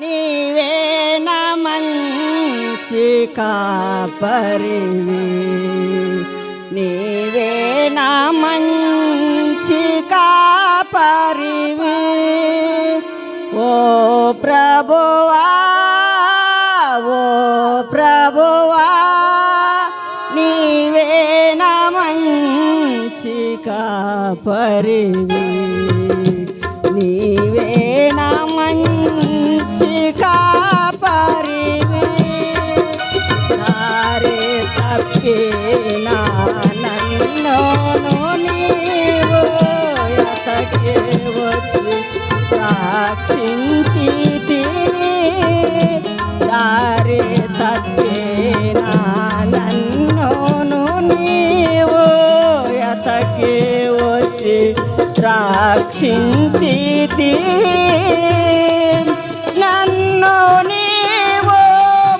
నీవే నా మంచి కాపరివి, నీవే నా మంచి కాపరివి. ఓ ప్రభువా, ఓ ప్రభువా, నీవే నా మంచి కాపరివి, నీవే నా మంచి కాపరివి. దారి తప్పినా నన్ను నీవు ఎతకి వచ్చి రక్షించితివి. దారి తప్పినా నన్ను నీవు ఎతకి వచ్చి రక్షించితివి. నన్ను నీవు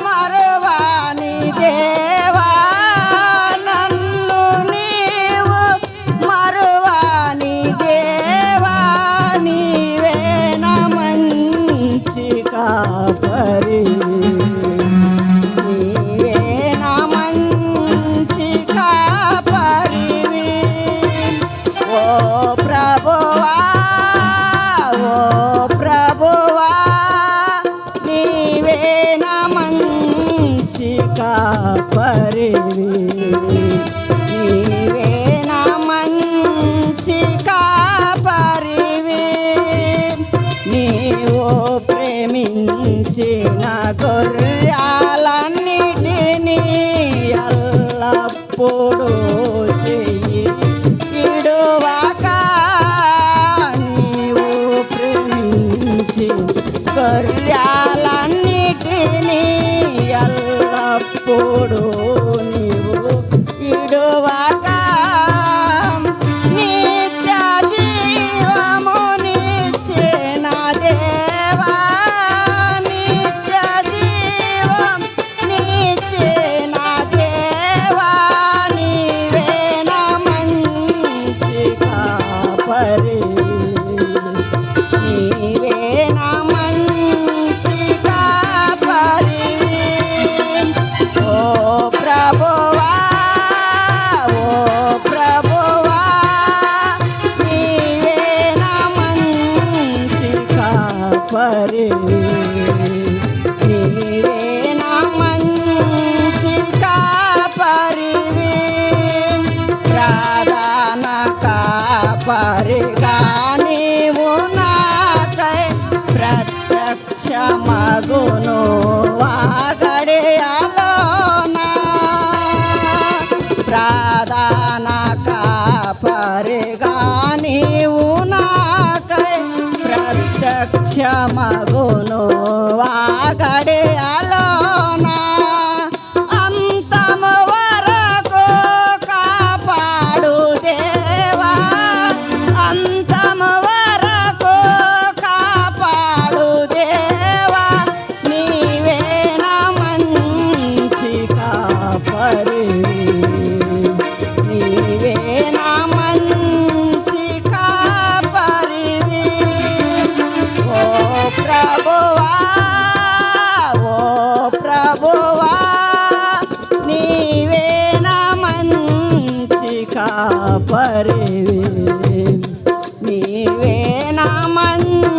మరువని దేవా, నన్ను నీవు మరువని దేవా, నీవే నా మంచి కాపరివి, నీవే నా మంచి కాపరివి. ఓ ప్రభువా, ఓ ప్రభువా, నీవే నా మంచి కాపరివి, నీవే నా మంచి కాపరివి. నీవు ప్రేమించిన గొర్రెలన్నిటినీ ఎల్లప్పుడూ చెయ్యి విడువక, నీవు ప్రేమించి గొర్రెలన్నిటినీ ఎల్లప్పుడూ నీవు విడువక, నిత్య జీవమునిచ్చిన దేవా, నిత్య జీవమునిచ్చిన దేవా, నీవే నా మంచి కాపరివి, నీవే నా మంచి కాపరివి. ఓ ప్రభువా, ఓ ప్రభువా, నీవే నా మంచి కాపరివి, నీవే నా మంచి కాపరివి. ప్రధాన కాపరిగా నీవు నాకై ప్రత్యక్షమగును వాగడియాలోనా. ప్రధాన కాపరిగా నీవు నాకై ప్రత్యక్షమగును వాగడియాలోనా. అంతము వరకు కాపాడు దేవా, అంతము వరకు కాపాడు దేవా, నీవే నా మంచి కాపరివి, నీవే నా మంచి కాపరివి. ఓ ప్రభువా, ఓ ప్రభువా, నీవే నా మంచి కాపరివి, నీవే నా మంచి